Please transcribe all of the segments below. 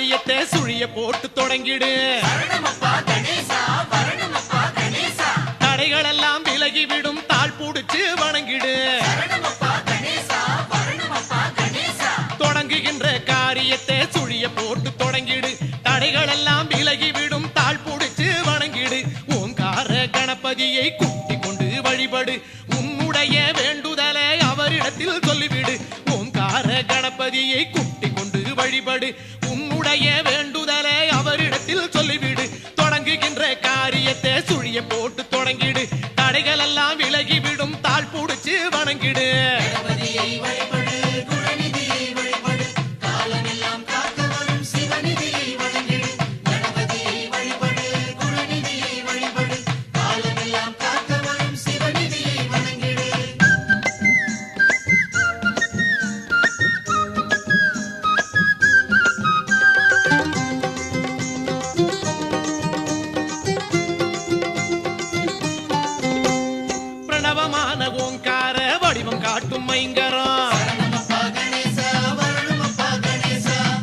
காரியத்தை சுழிய போட்டு தொடங்கிடு. தடைகள் எல்லாம் விலகிவிடும், தாழ் புடிச்சு வணங்கிடு. தொடங்குகின்ற காரியத்தை சுழிய போட்டு தொடங்கிடு. தடைகள் எல்லாம் விலகிவிடும், தாழ் புடிச்சு வணங்கிடு. ஓங்கார கணபதியை கூட்டிக் கொண்டு வழிபடு. உன்னுடைய வேண்டுதலை அவரிடத்தில் சொல்லிவிடு. ஓங்கார கணபதியை கூட்டிக் கொண்டு வழிபடு. உன்னுடைய வேண்டுதலை அவரிடத்தில் சொல்லிவிடு. தொடங்குகின்ற காரியத்தை சுழிய போட்டு தொடங்கிடு. தடைகள் எல்லாம் விலகிவிடும், தாழ் புடிச்சு வணங்கிடு. ஓங்கார வடிவம் காட்டும் மைங்கரம்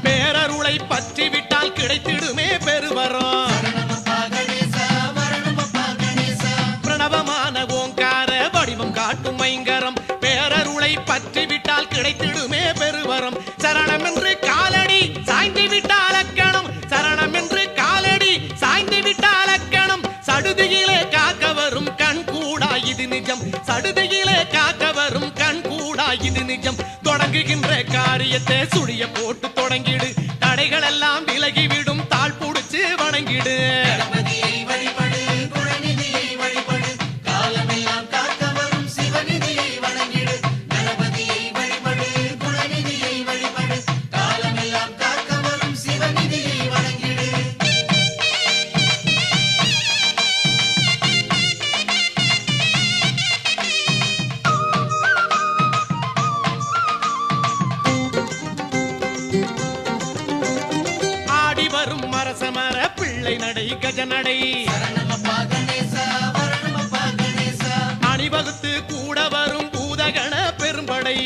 பேரருளை பற்றி விட்டால் கிடைத்திடுமே பெருவரம். பிரணவமான ஓங்கார வடிவம் காட்டும் மைங்கரம் பேரருளை பற்றி விட்டால் கிடைத்திடுமே பெருவரம். சரணம் என்று காலடி சாய்ந்து விட்டால் அக்கணம். சரணம் என்று காலடி சாய்ந்து விட்டால் அக்கணம். சடுதியிலே காக்க வரும் கண் கூடா இது நிஜம். சடுதியிலே காக்க வரும் கண் கூடா இது நிஜம். தொடங்குகின்ற காரியத்தை சுழிய போட்டு தொடங்கிடு. தடைகள் எல்லாம் விலகிவிடும், தாழ் புடிச்சு வணங்கிடு. மரசமர பிள்ளை நடை கஜநடை அணிவகுத்து கூட வரும் பூதகண பெரும்படை.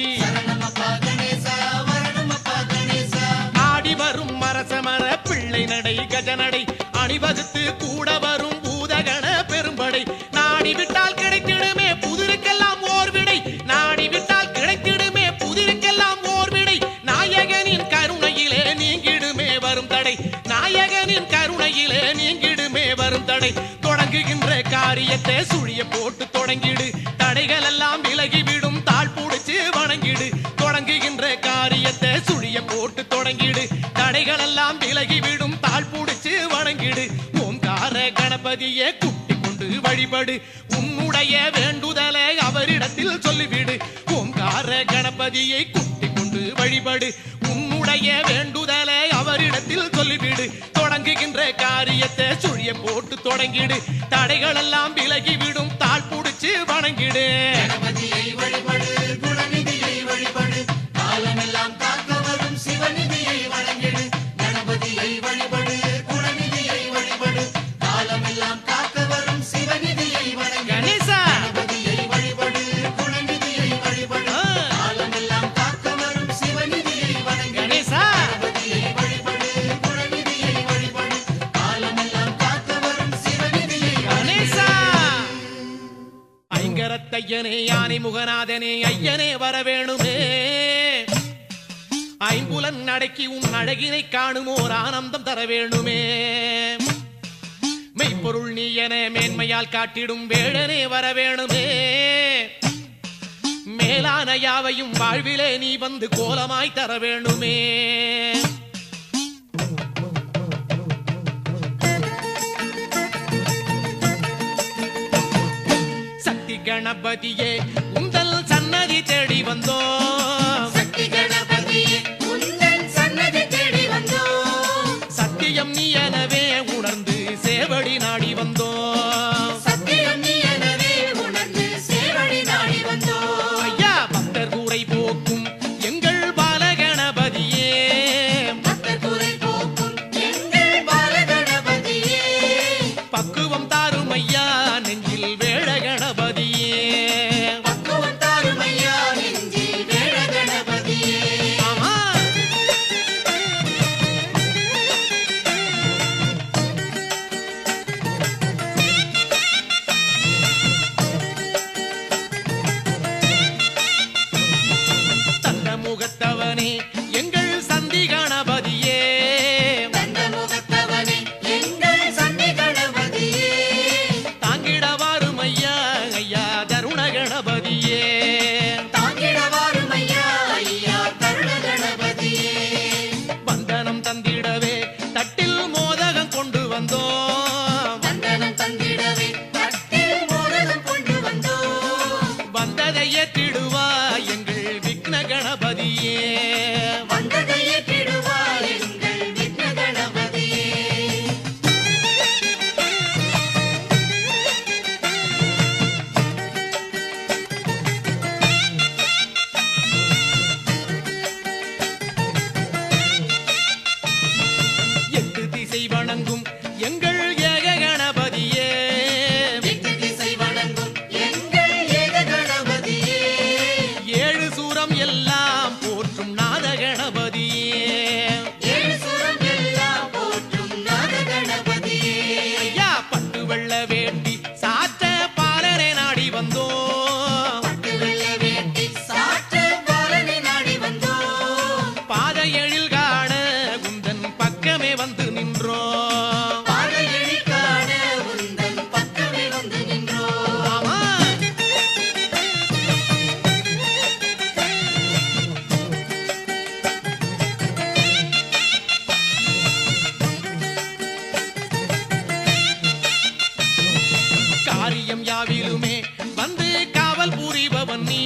ஆடி வரும் மரசமர பிள்ளை நடை கஜநடை அணிவகுத்து கூட வரும் பூதகண பெரும்படை. நாடி விட்டால் கிடைத்திடுமே புதிருக்கெல்லாம் ஓர் விடை. நாடி விட்டால் கிடைத்திடுமே புதிருக்கெல்லாம் ஓர் விடை. நாயகனின் கருணையிலே நீங்கிடுமே வரும் தடை. நாயகனின் கருணையிலே நீங்கிடுமே வரும் தடை. தொடங்குகின்ற காரியத்தை சுழிய போட்டு தொடங்கிடு. தடைகள் எல்லாம் விலகிவிடும், தாழ் புடிச்சு வணங்கிடு. தொடங்குகின்ற காரியத்தை சுழிய போட்டு தொடங்கிடு. தடைகள் எல்லாம் விலகிவிடும், தாழ் புடிச்சு வணங்கிடு. ஓங்கார கணபதியை கூட்டிக் கொண்டு வழிபடு. உன்னுடைய வேண்டுதலை அவரிடத்தில் சொல்லிவிடு. ஓங்கார கணபதியை கூட்டிக் கொண்டு வழிபடு. உன்னுடைய வேண்டுதலை அவரிடத்தில் சொல்லிவிடு. தொடங்குகின்ற காரியத்தை சுழிய போட்டு தொடங்கிடு. தடைகள் எல்லாம் விலகிவிடும், தாழ் புடிச்சு வணங்கிடு. ஐயனே யானை முகநாதனே ஐயனே வரவேணுமே. ஐம்புலன் அடக்கி உன் அழகினை காணுமோர் ஆனந்தம் தர வேணுமே. மெய்ப்பொருள் நீ என மேன்மையால் காட்டிடும் வேடனே வரவேணுமே. மேலான யாவையும் வாழ்விலே நீ வந்து கோலமாய் தர வேணுமே. கணபதியே உந்தல் சன்னதி தேடி வந்தோம். சக்தி கணபதியே உந்தல் சன்னதி தேடி வந்தோம். சத்தியம் நீ எனவே உணர்ந்து சேவடி நாடி வந்தோம். சத்தியம் நீ எனவே உணர்ந்து சேவடி நாடி வந்தோம். ஐயா பக்தர் கூரை போக்கும் எங்கள் பாலகணபதியே. பக்தர் கூரை போக்கும் எங்கள் பாலகணபதியே. பக்குவம் தாரும் ஐயா நெஞ்சில் வேட கணபதியே. பக்குவம் தருபவன் நீ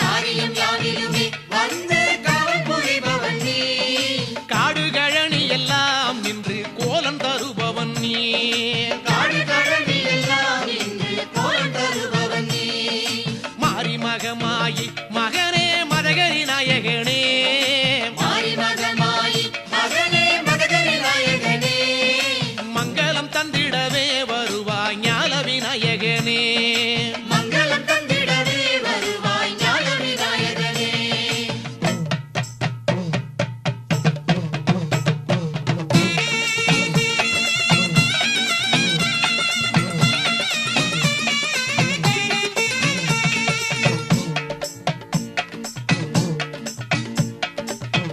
காரியம் யாவிலுமே வந்து காவல் புரிபவன் நீ காடு கழனி எல்லாம் நின்று கோலம் தருபவன் நீ காடு கழனி எல்லாம் நின்று கோலம் தருபவன் நீ மாரி மகமாயி மகனே மதகரி நாயகனே மாரி மகமாயி மகனே மதகரி நாயகனே மங்களம் தந்திடவே வருவாய் ஞான விநாயகனே மங்களம் தந்திடவே வருவாய் ஞான விநாயகனே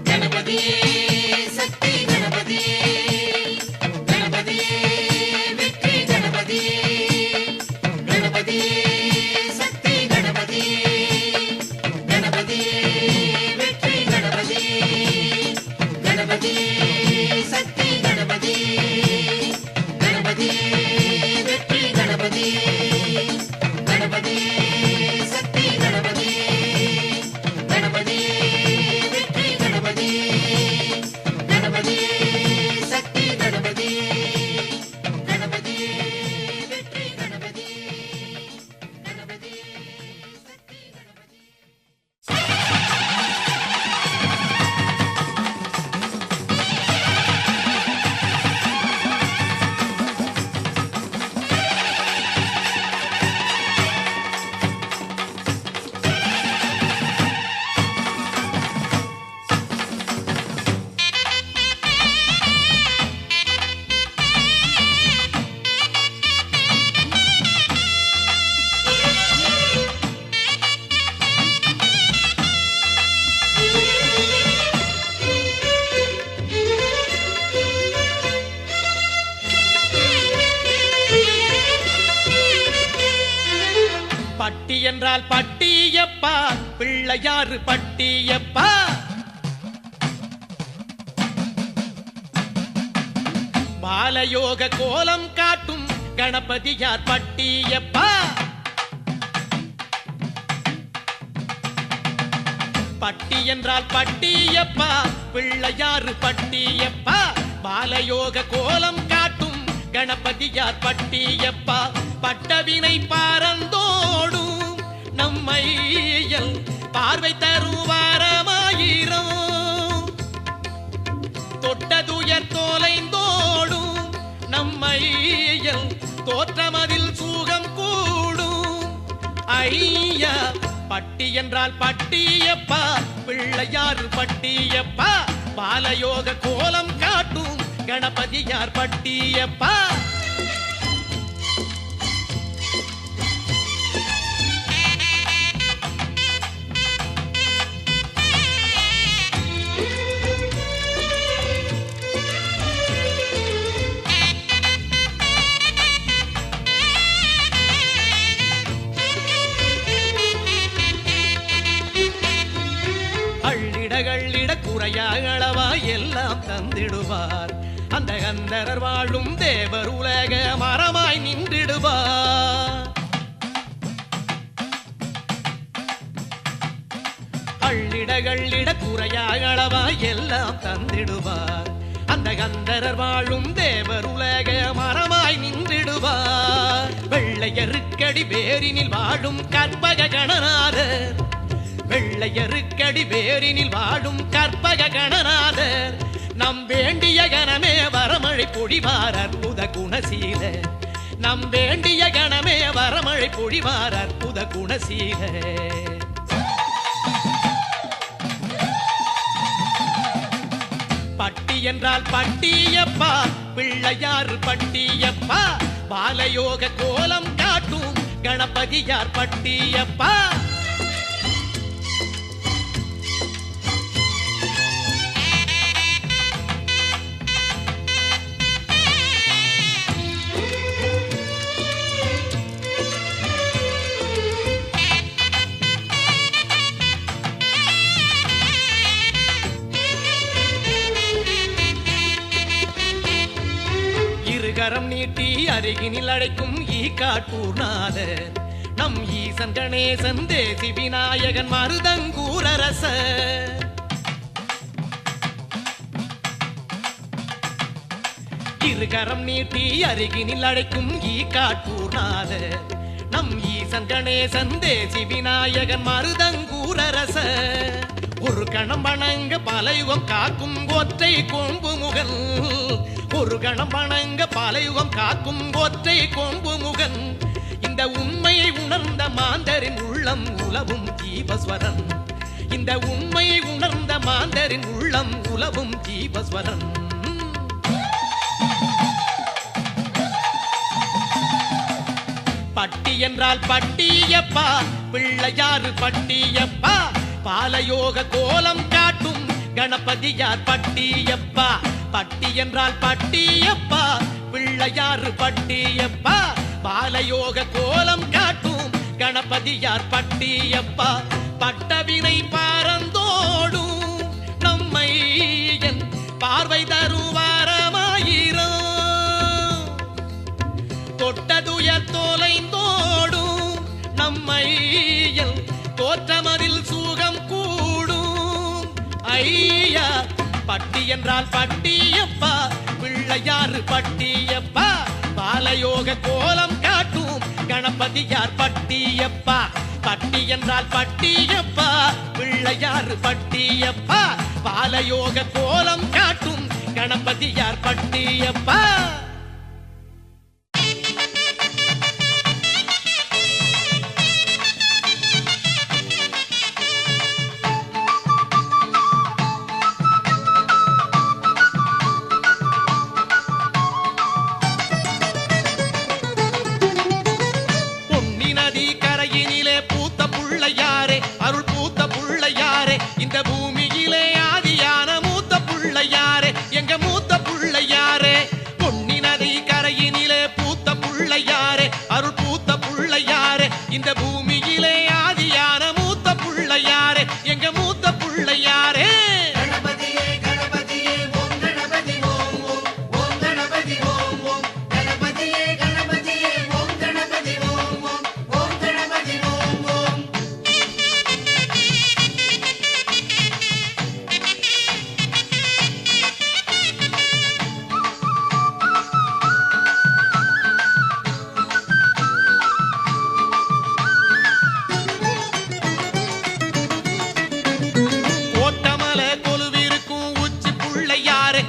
கணபதியே சக்தி கணபதியே கணபதியே வெற்றி கணபதியே கணபதியே சக்தி கணபதியே கணபதியே வெற்றி கணபதியே கணபதியே சக்தி கணபதியே கணபதியே வெற்றி கணபதியே கணபதியே சக்தி கணபதியே கணபதியே வெற்றி கணபதியே கணபதியே சக்தி கணபதியே கணபதியே வெற்றி கணபதியே கணபதியே சக்தி கணபதியே பட்டி என்றால் பட்டியப்பா பிள்ளையாறு பட்டியப்பா பாலயோக கோலம் காட்டும் கணபதியார் பட்டியப்பா பட்டி என்றால் பட்டியப்பா பிள்ளையாறு பட்டியப்பா பாலயோக கோலம் காட்டும் கணபதியார் பட்டியப்பா பட்டவினை பாரந்தோடும் நம்மையல் பார்வை தருவாரமாயிரம் தொட்டதுயர் தோலைந்தோடும் நம்மையல் தோற்றமதில் சூகம் கூடும் ஐயா பட்டி என்றால் பட்டியப்பா பிள்ளையார் பட்டியப்பா பாலயோக கோலம் காட்டும் கணபதியார் பட்டியப்பா அள்ளிட குறையாளவா எல்லாம் தந்திடுவார் அந்த கந்தரர் வாழும் தேவர் உலக மரமாய் நின்றிடுவார் அள்ளிட குறையாளவா எல்லாம் தந்திடுவார் அந்த கந்தரர் வாழும் தேவர் உலக மரமாய் நின்றிடுவார் வெள்ளையருக்கடி வேரினில் வாழும் கற்பக கணநாதர் வெள்ளையருக்கடி வேரினில் வாழும் கற்பக கணநாதர் நம் வேண்டிய கணமே வரமழை பொழிவார் அற்புத குணசீல நம் வேண்டிய கணமே வரமழை பொழிவார் அற்புத குணசீல பட்டி என்றால் பட்டியப்பா பிள்ளையார் பட்டியப்பா பாலயோக கோலம் காட்டும் கணபதியார் பட்டியப்பா இருகரம் நீட்டி அருகினில் அழைக்கும் ஈகாட்டூர்நாதர் நம் ஈசன் கணேசன் தேசி விநாயகன் மருதங்கூரரச இருகரம் நீட்டி அருகினில் அழைக்கும் ஈகாட்டூர்நாத நம் ஈசன் கணேசன் தேசி விநாயகன் மருதங்கூரரச ஒரு கணம் வணங்க பலயுகம் காக்கும் ஒற்றை கொம்பு முகன் ஒரு கணம் வணங்க பலயுகம் காக்கும் ஒற்றை கொம்பு முகன் இந்த உண்மையை உணர்ந்த மாந்தரின் உள்ளம் உலவும் ஜீவஸ்வரன் இந்த உண்மையை உணர்ந்த மாந்தரின் உள்ளம் உலவும் ஜீவஸ்வரன் பட்டி என்றால் பட்டியப்பா பிள்ளையாறு பட்டியப்பா பாலயோக கோலம் காட்டும் கணபதியார் பட்டியப்பா பட்டி என்றால் பட்டியப்பா பிள்ளையாறு பட்டியப்பா பாலயோக கோலம் காட்டும் கணபதியார் பட்டியப்பா பட்டவினை பாரந்தோடும் நம்மை என் பார்வை தருவாரமாயிரம் தொட்டதுயர் தோலைந்தோடும் நம்மை என் தோற்றமதில் சுகம் கூடும் ஐயா பட்டி என்றால் பட்டியப்பா பிள்ளையாறு பட்டியப்பா பாலயோக கோலம் காட்டும் கணபதியார் பட்டியப்பா பட்டி என்றால் பட்டியப்பா பிள்ளையாறு பட்டியப்பா பாலயோக கோலம் காட்டும் கணபதியார் பட்டியப்பா இந்த பூமியிலே ஆதியான மூத்த புள்ளையாரே எங்க மூத்த புள்ளையாரே பொன்னி நதி கரையினிலே பூத்த புள்ளையாரே அருள் பூத்த புள்ளையாரே இந்த பூமியிலே ஆதியான மூத்த புள்ளையாரே எங்க மூத்த புள்ளையாரே கணபதியே கணபதியே ஓம் கணபதி ஓம் ஓம் ஓம் கணபதி ஓம் ஓம் கணபதியே கணபதியே ஓம் கணபதி ஓம் ஓம் ஓம் கணபதி ஓம் ஓம்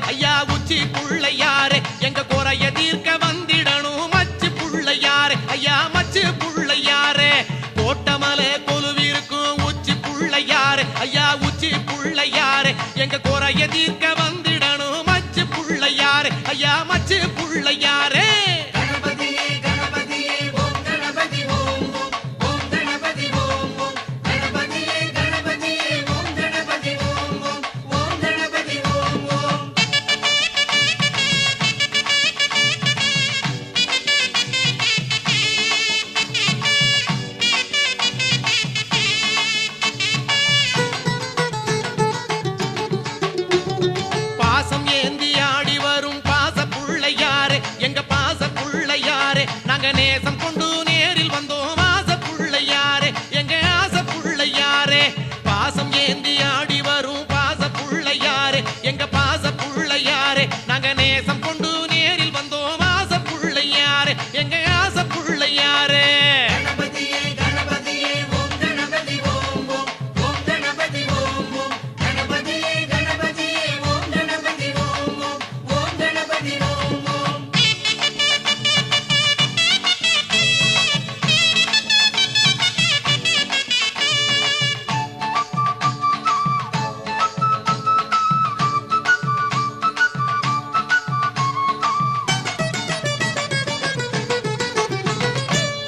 ஐயா உச்சி புள்ளையாரே எங்க குறைய தீர்க்க வந்திடணும் மச்சு புள்ளையாரே ஐயா மச்சு புள்ளையாரே கோட்டமலை கொலுவிருக்கும் உச்சி புள்ளையாரே ஐயா உச்சி புள்ளையாரே எங்க குறைய தீர்க்க வந்திடணும் மச்சு புள்ளையாரே ஐயா மச்சு புள்ளையாரே கணபதியே கணபதியே ஓம் கணபதி ஓம் ஓம் ஓம் கணபதி ஓம் ஓம் கணபதியே கணபதியே ஓம் கணபதி ஓம் ஓம் ஓம் கணபதி ஓம் ஓம் பாசம் ஏந்தி ஆடி வரும் பாச புள்ளையாரே எங்க பாச புள்ளையாரே நாங்க நேசம் கொண்டு நேரில் வந்தோம் ஆச புள்ளையாரே எங்க ஆச புள்ளையாரே பாசம் ஏந்தி ஆடி வரும் பாச புள்ளையாரே எங்க பாச புள்ளையாரே நாங்க நேசம் கொண்டு நேரில் வந்தோம் ஆச புள்ளையாரே எங்க ஆச புள்ளையாரே கணபதியே கணபதியே ஓம் கணபதி ஓம் ஓம் ஓம் கணபதி ஓம் ஓம் கணபதியே கணபதியே ஓம் கணபதி ஓம் ஓம் ஓம் கணபதி ஓம் ஓம்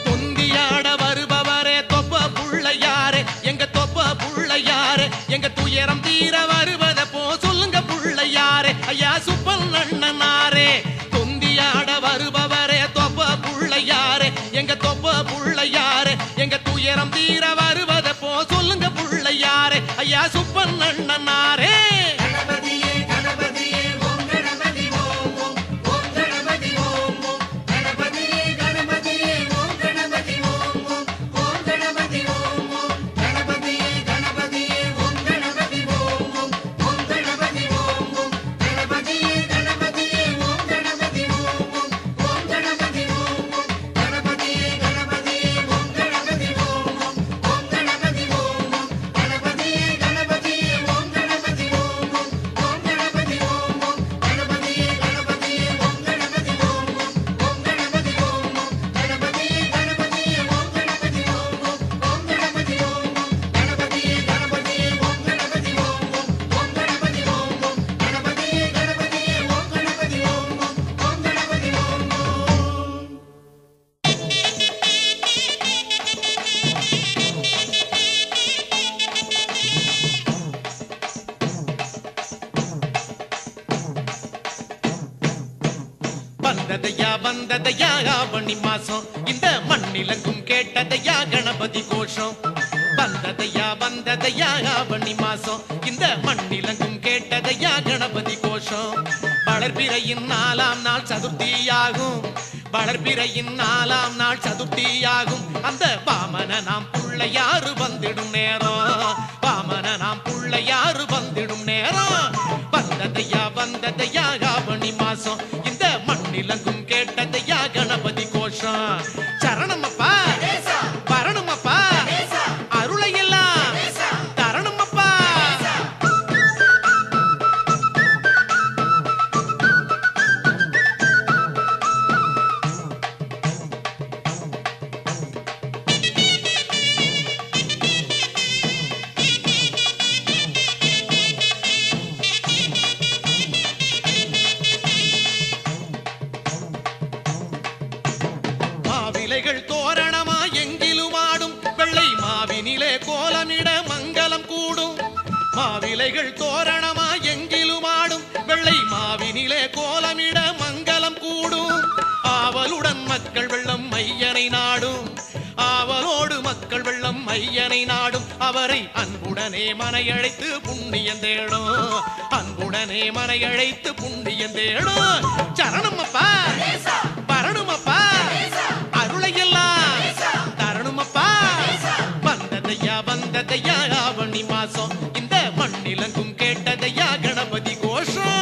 தொந்தியாட வருபவரே தொப்ப புள்ளையாரே எங்க தொப்ப புள்ளையாரே எங்க துயரம் தீர வருவத போ சொல்லுங்க புள்ளையாரே ஐயா சுப்பல் அண்ணனாரே தொந்தியாட வருபவரே தொப்ப புள்ளையாரே எங்க தொப்ப புள்ளையாரே எங்க துயரம் தீர வருவத போ சொல்லுங்க புள்ளையாரே ஐயா சுப்பல் அண்ணனாரே கணபதியே கணபதியே ஓம் கணபதி ஓம் ஓம் ஓம் கணபதி ஓம் ஓம் கணபதியே கணபதியே ஓம் கணபதி ஓம் ஓம் ஓம் வந்ததையா ஆவணி மாசம் இந்த மண்ணிலங்கும் கேட்டதையா கணபதி கோஷம். வந்ததையா ஆவணி மாசம் இந்த மண்ணிலங்கும் கேட்டதையா கணபதி கோஷம். வளர்பிறையின் 4ஆம் நாள் சதுர்த்தியாகும். வளர்பிறையின் 4ஆம் நாள் சதுர்த்தியாகும். அந்த வாமன நாம் புள்ளையாறு வந்திடும் நேரம். வாமன நாம் புள்ளையாறு வந்திடும் நேரம். வந்ததையா ஆவணி மாசம் இந்த மண்ணிலங்கும் கேட்டதையா கணபதி கோஷம். சரணமப்பா வரணுமப்பா அருளையெல்லாம் தரணுமப்பா. மாவிலைகள் தோரணமா எங்கிலும் ஆடும். வெள்ளை மாவினிலே கோலமிட மங்களம் கூடும். மாவிலைகள் தோரணமா எங்கிலும் ஆடும். வெள்ளை மாவினிலே கோலமிட மங்களம் கூடும். ஆவலுடன் மக்கள் வெள்ளம் ஐயனை நாடும். ஆவலோடு மக்கள் வெள்ளம் ஐயனை நாடும். அவரை அன்புடனே மனையழைத்து புண்ணியம் தேடும். அன்புடனே மனையழைத்து புண்ணியம் தேடும். சரணமப்பா வரணுமப்பா அருளையெல்லாம் தரணுமப்பா. வந்ததையா ஆவணி மாசம் இந்த மண்ணிலங்கும் கேட்டதையா கணபதி கோஷம்.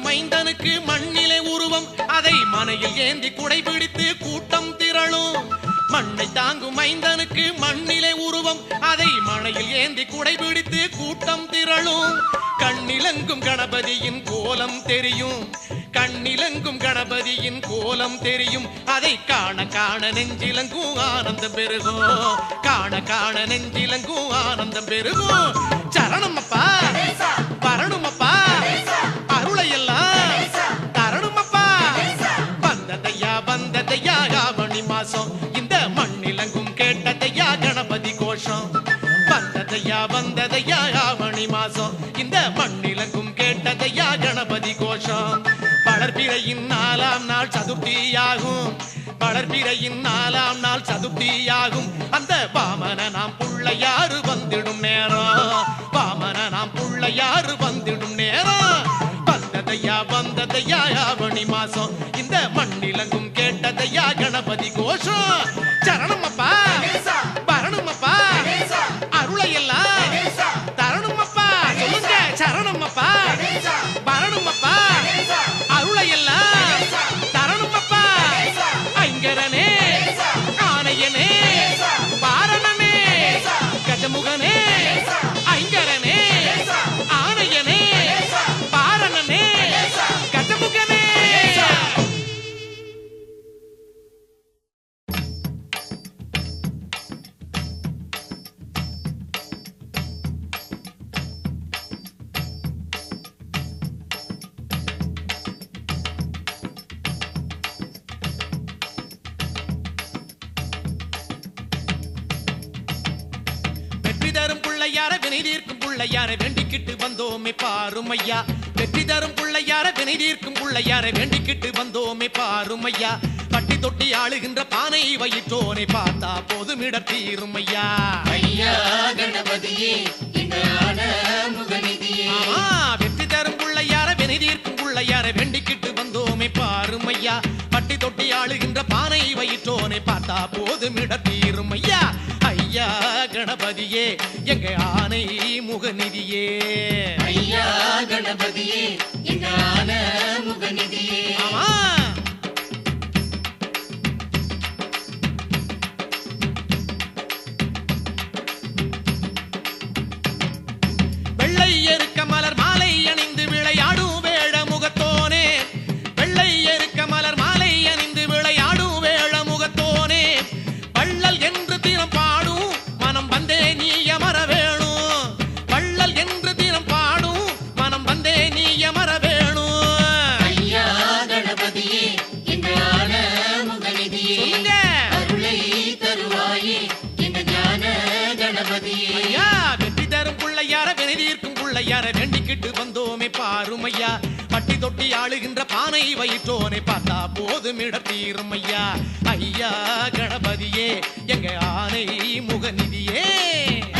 மைந்தனுக்கு மண்ணிலே உருவம் அதை மனையில் ஏந்தி குடை பிடித்து கூட்டம் திரளும். மண்ணை தாங்கும் மைந்தனுக்கு மண்ணிலே உருவம் அதை மனையில் ஏந்தி குடை பிடித்து கூட்டம் திரளும். கண்ணிலங்கும் கணபதியின் கோலம் தெரியும். கண்ணிலங்கும் கணபதியின் கோலம் தெரியும். அதை காண காண நெஞ்சிலங்கும் ஆனந்தம் பெருகும். காண காண நெஞ்சிலங்கும் ஆனந்தம் பெருகும். சரணமப்பா வரணுமப்பா அருளையெல்லாம் தரணுமப்பா. வந்ததையா ஆவணி மாசம் இந்த மண்ணிலங்கும் கேட்டதையா கணபதி கோஷம். வந்ததையா ஆவணி மாசம் இந்த மண்ணிலங்கும் கேட்டதையா கணபதி கோஷம். வளர்பிறையின் 4ஆம் நாள் சதுர்த்தியாகும். வளர்பிறையின் 4ஆம் நாள் சதுர்த்தியாகும். அந்த வாமன நாம் புள்ளையாறு வந்திடும் நேரம். வாமன நாம் புள்ளையாறு வந்திடும் நேரம். வந்ததையா ஆவணி மாசம் இந்த மண்ணிலங்கும் கேட்டதையா கணபதி கோஷம். சரணமப்பா வரணுமப்பா அருளையெல்லாம் தரணுமப்பா. சொல்லுங்க சரணமப்பா வரணுமப்பா அருளையெல்லாம் தரணுமப்பா. ஐங்கரனே ஆனையனே வாரணனே கஜமுகனே ஐங்கரனே ஆனையனே வாரணனே கஜமுகனே. பிள்ளையார வினை தீர்க்கும் பிள்ளையார வேண்டிக்கிட்டு வந்தோமே பாருமையா. வெற்றி தரும் பிள்ளையார வினை தீர்க்கும் பிள்ளையார வேண்டிக்கிட்டு வந்தோமே பாருமையா. பட்டி தொட்டி ஆளுகின்ற பானை வயிற்றோனை பார்த்தா போதும் இடத்தீருமையா. ஐயா கணபதியே ஞான முகநிதியே. வெற்றி தரும் பிள்ளையார வினை தீர்க்கும் பிள்ளையார வேண்டிக்கிட்டு வந்தோமே பாருமையா. பட்டி தொட்டி ஆளுகின்ற பானை வயிற்றோனை பார்த்தா போதும் இடத்தீருமையா. ஐயா கணபதியே எங்க ஆனை முகநிதியே. ஐயா கணபதியே ஞான முகநிதியே. வெள்ளை எருக்க மலர் மாலை அணிந்து விளையாடும் வேழ முகத்தோனே. வெள்ளை எருக்க மலர் மாலை அணிந்து விளையாடும் வேழ முகத்தோனே. வள்ளல் என்று திறம் பாடும் மனம் வந்தே நீ தீரும் ஐயா பட்டி தொட்டி ஆளுகின்ற பானை வயிற்றோனை பார்த்தா போதும் இடத்தீரும் ஐயா ஐயா கணபதியே எங்க ஆனை முகநிதியே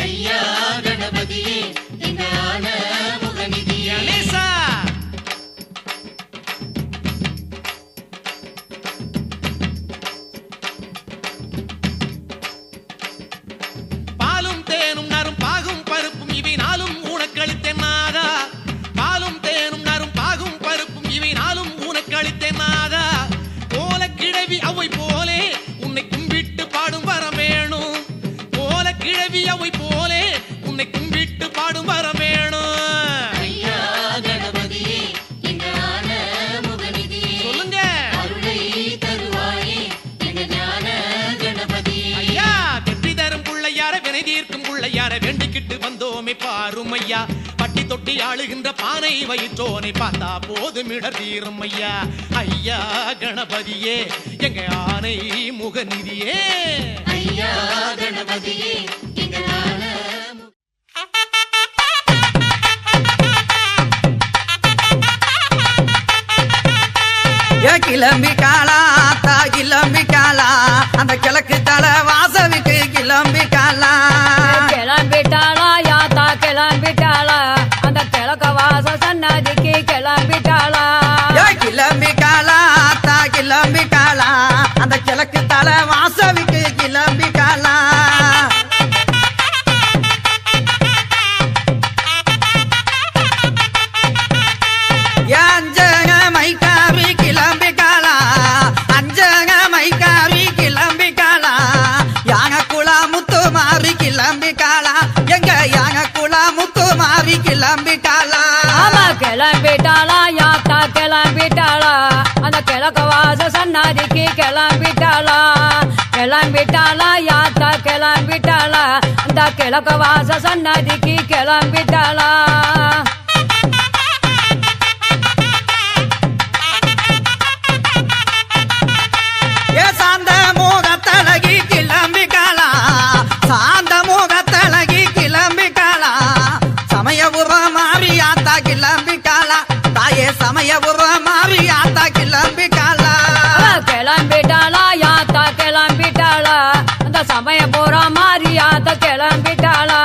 ஐயா கணபதியே எங்க ஆன முகநிதியே கணேசா பாலும் தேனும் நரும் பாகும் பருப்பும் இவை நாளும் ஊனக்களித்தென்னாதா பாலும் தேனும் நரும் பாகும் பருப்பும் இவை நாளும் ஊனக்களித்தென்னாதா போல கிழவி அவை போலே உன்னை கும்பிட்டு பாடும் வரம் வேணும் போல கிழவி அவை போலே உன்னை கும்பிட்டு பாடும் வரம் வேணும் ஐயா கணபதியே எங்க ஆன முகநிதியே சொல்லுங்க அருளை தருவாயே எங்க ஞான கணபதியே ஐயா வெற்றி தரும் பிள்ளையார வினை தீர்க்கும் பிள்ளையார வேண்டிக்கிட்டு வந்தோமே பாரும் ஐயா பட்டி தொட்டி ஆளுகின்ற பானை வயிற்றோனை பார்த்தா போதும் இடர் தீரும் ஐயா ஐயா கணபதியே எங்க ஆனை முகநிதியே ஐயா கணபதியே எங்க ஞான கிளம்பி காலா தா கிளம்பி காலா அந்த கிழக்கு தலை வாசவிக்கு கிளம்பி காலா கிளம்பிட்டாளா யாத்தா கிளம்பிட்டாளா அந்த கிழக்க வாச சன்னதிக்கு கிளம்பிட்டாளா கிளம்பி காலா தா கிளம்பி காலா அந்த கிழக்கு தலை வாசவிக்கு கிளம்பி காலா அஞ்சக மைக்காவி கிளம்பி காலா அஞ்சக மைக்காவி கிளம்பி காலா யாக குலா முத்து மாறி கிளம்பி காலா எங்க யாக குலா முத்து மாறி கிளம்பி காலா ஆமா கிளம்பிட்டாளா யாத்தா கிளம்பிட்டாளா அந்த கிழக்க வாச சன்னதிக்கு கிளம்பிட்டாளா கிளம்பிட்டாளா யாத்தா கிளம்பிட்டாளா அந்த கிழக்க வாச சன்னதிக்கு கிளம்பிட்டாளா சாந்த முகத்தழகி கிளம்பி காலா சாந்த முகத்தழகி கிளம்பி காலா சமயபுர மாறியாத்தா கிளம்பி காலா தாயே சமயபுர மாறியாத்தா கிளம்பி காலா கிளம்பிட்டாளா யாத்தா கிளம்பிட்டாளா அந்த சமயபுரம் மாறியாத்தா கிளம்பிட்டாளா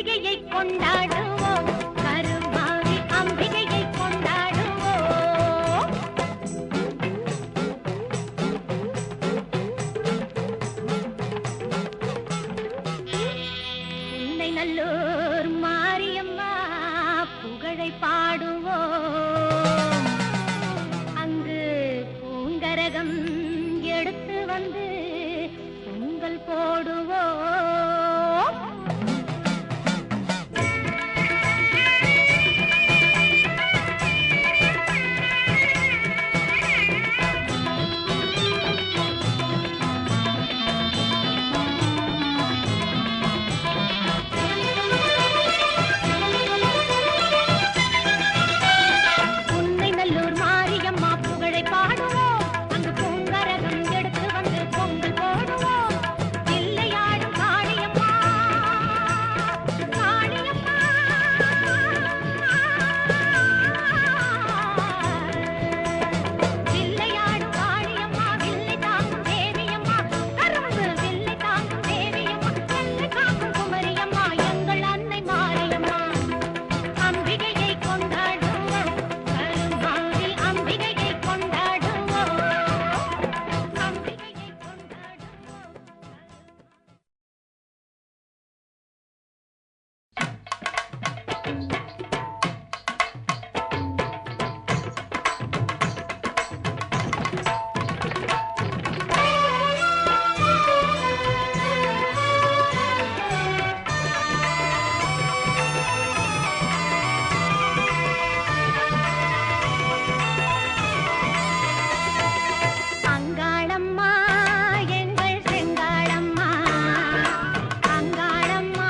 அம்பிகையை கொண்டாடுவோம் கருமாரி அம்பிகையை கொண்டாடுவோம் உன்னை நல்லூர் மாரியம்மா புகழை பாடுவோம் அங்கு பூங்கரகம் எடுத்து வந்து பொங்கல் போடுவோம் உன்னை நல்லூர் மாரியம்மா புகழை பாடுவோம் அங்கு பூங்கரகம் எடுத்து வந்து பொங்கல் போடுவோம் வில்லையாடும் காளியம்மா காளியம்மா வில்லையாடும் காளியம்மா வில்லை தாங்கும் தேவியம்மா கரும்பு வில்லை தாங்கும் தேவியம்மா வெள்ளை காக்கும் குமரியம்மா எங்கள் அன்னை மாரியம்மா அம்பிகையை கொண்டாடுவோம் கருமாரி அம்பிகையை கொண்டாடுவோம் அம்பிகையை கொண்டாடுவோம் அங்காளம்மா எங்கள் செங்காளம்மா அங்காளம்மா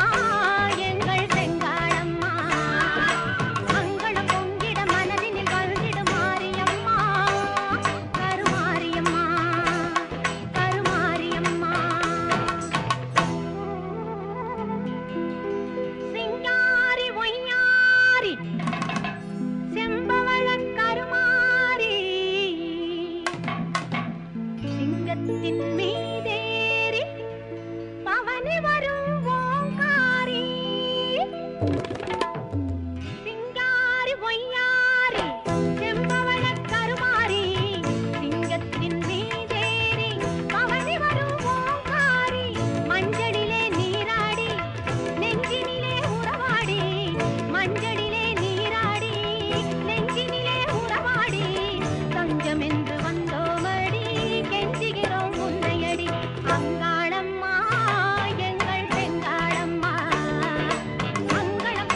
எங்கள் செங்காளம்மா மங்களம் பொங்கிட மனதினில் வந்திடு மாரியம்மா கருமாரியம்மா கருமாரியம்மா சிங்காரி ஒய்யாரி செம்பவளக் கருமாரி சிங்கத்தின் மீதேறி பவனி வரும் ஓங்காரி சிங்காரி ஒய்யாரி செம்பவளக் கருமாரி சிங்கத்தின் மீதேறி பவனி வரும் ஓங்காரி மஞ்சளிலே நீராடி நெஞ்சினிலே உறவாடி மஞ்சளிலே நீராடி நெஞ்சினிலே உறவாடி தஞ்சம் என்று வந்தோமடி கெஞ்சுகிறோம் உன்னையடி அங்காளம்மா எங்கள் செங்காளம்மா மங்களம்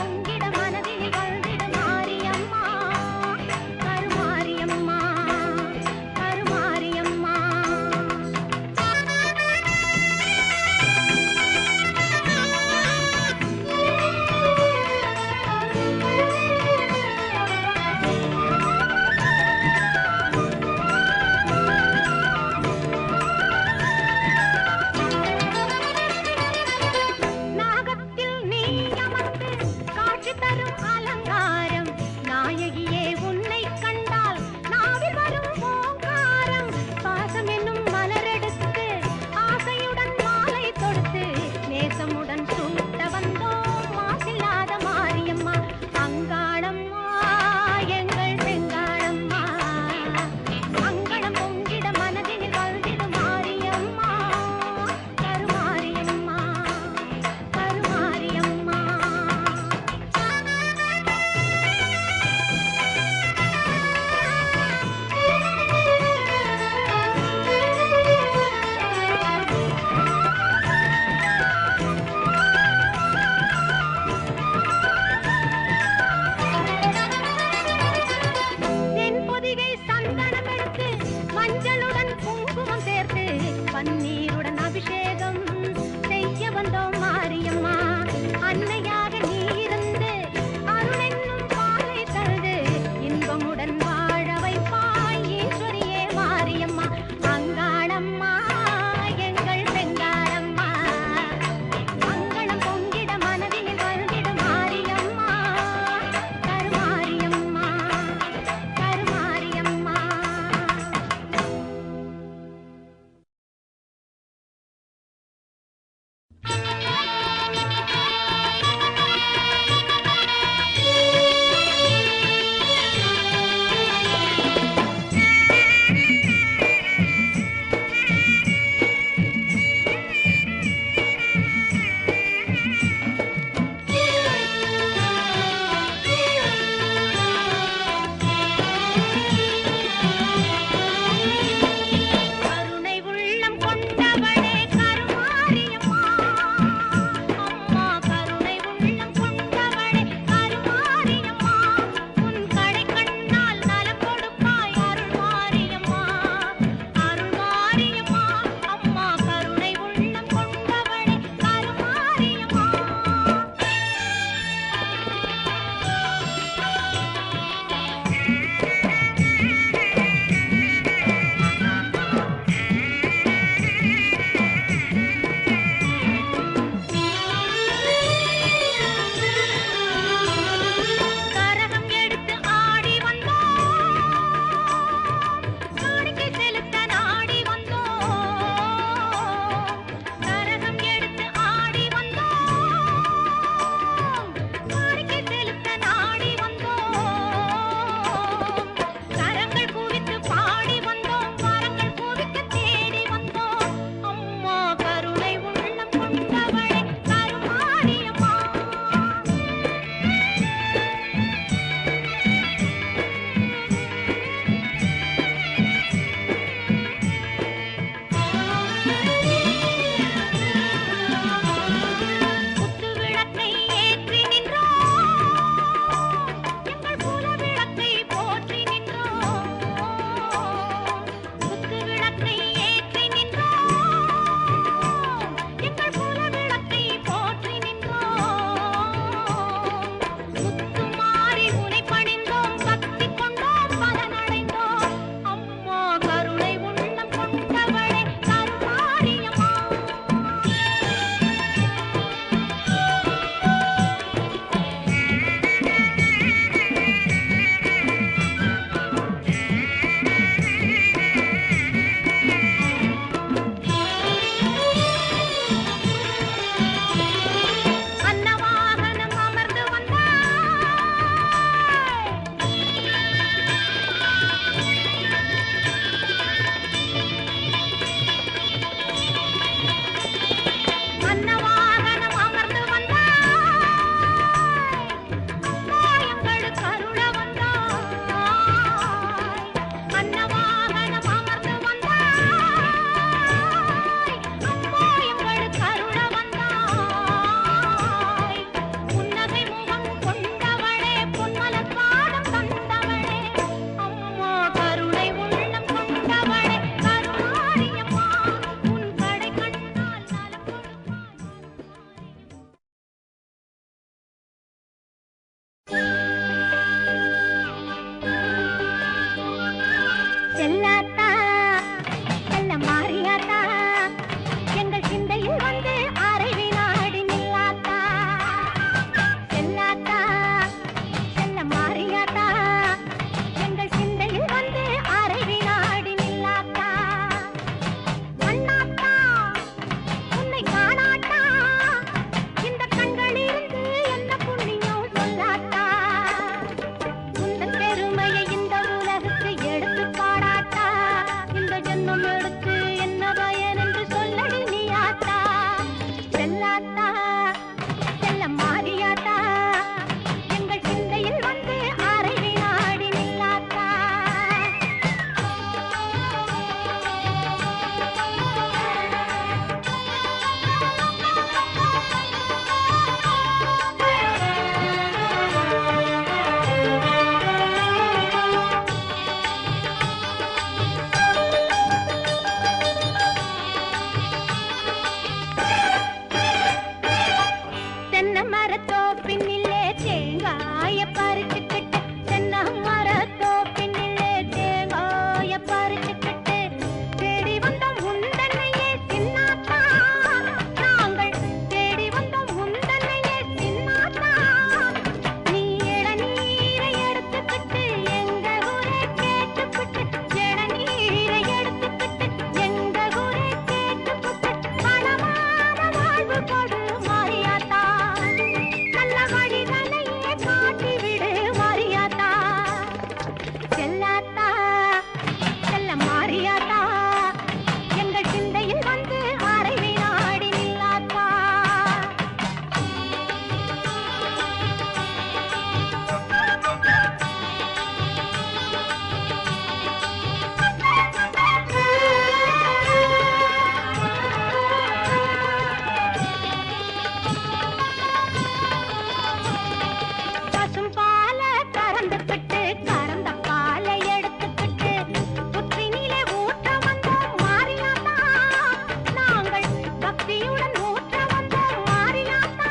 மரத்தோப்பினிலே தேங்காய பறிச்சுக்கிட்டு தென்னை மரத்தோப்பினிலே தேங்காய பறிச்சுக்கிட்டு தேடி வந்தோம் உந்தன்னையே சின்னாத்தா நாங்கள் தேடி வந்தோம் உந்தன்னையே சின்னாத்தா நீ இளநீரை எடுத்துக்கிட்டு எங்க ஊரே கேட்டுக்கிட்டு இளநீரை எடுத்துக்கிட்டு எங்க ஊரே கேட்டுக்கிட்டு பணமான வாழ்வு கொடு மாரியாத்தா நல்ல வழிகளையே காட்டி விடு மாரியாத்தா செல்லாத்தா செல்ல மாரியாத்தா எங்கள் சிந்தையில் வந்து அரை வினாடி நில்லாத்தா பசும் பால கறந்துக்கிட்டு கறந்த பாலை எடுத்துக்கிட்டு புற்றினிலே ஊற்ற வந்தோம் மாரியாத்தா நாங்கள் பக்தியுடன் ஊற்ற வந்தோம் மாரியாத்தா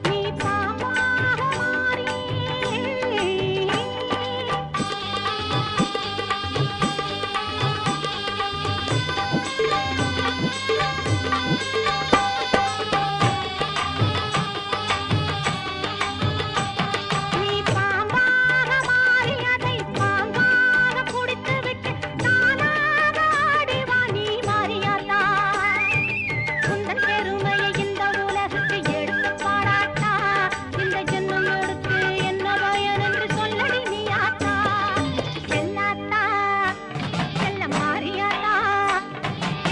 நீ பாம்பாக மாறி நீ பாம்பாக மாறி அதை பாங்காக குடித்து விட்டு தானாக ஆடிவா நீ மாரியாத்தா உந்தன் பெருமையை இந்த உலகுக்கு எடுத்து பாராட்டா இந்த ஜென்மம் எடுத்து என்ன பயன் என்று சொல்லடி நீ ஆத்தா செல்லாத்தா செல்ல மாரியாத்தா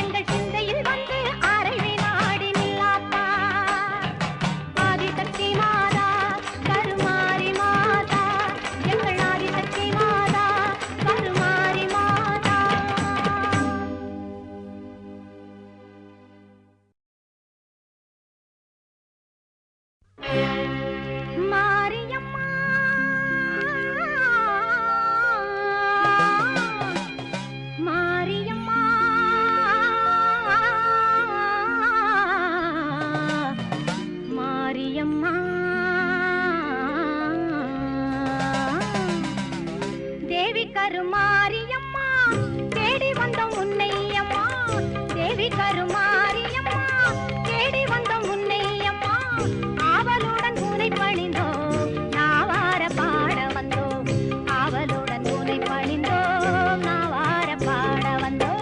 எங்கள் சிந்தையில் வந்து அரை வினாடி நில்லாத்தா ஆதிசக்தி மாதா கருமாரி மாதா எங்கள் ஆதிசக்தி மாதா கருமாரி மாதா மாரியம்மா மாரியம்மா மாரியம்மா தேவி கருமாரியம்மா தேடி வந்தோம் உன்னையம்மா தேவி கருமாரியம்மா தேடி வந்தோம் உன்னையம்மா ஆவலுடன் உன்னை பணிந்தோம் நாவார பாட வந்தோம் ஆவலுடன் உன்னை பணிந்தோம் நாவார பாட வந்தோம்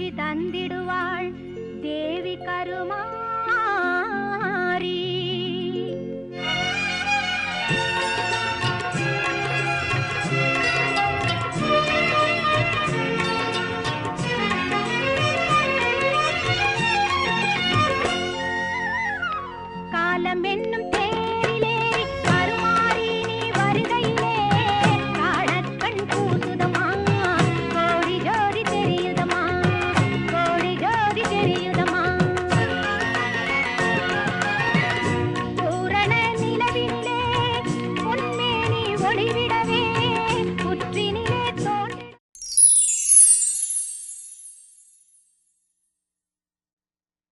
காட்சி தந்திடுவாள் தேவி கருமா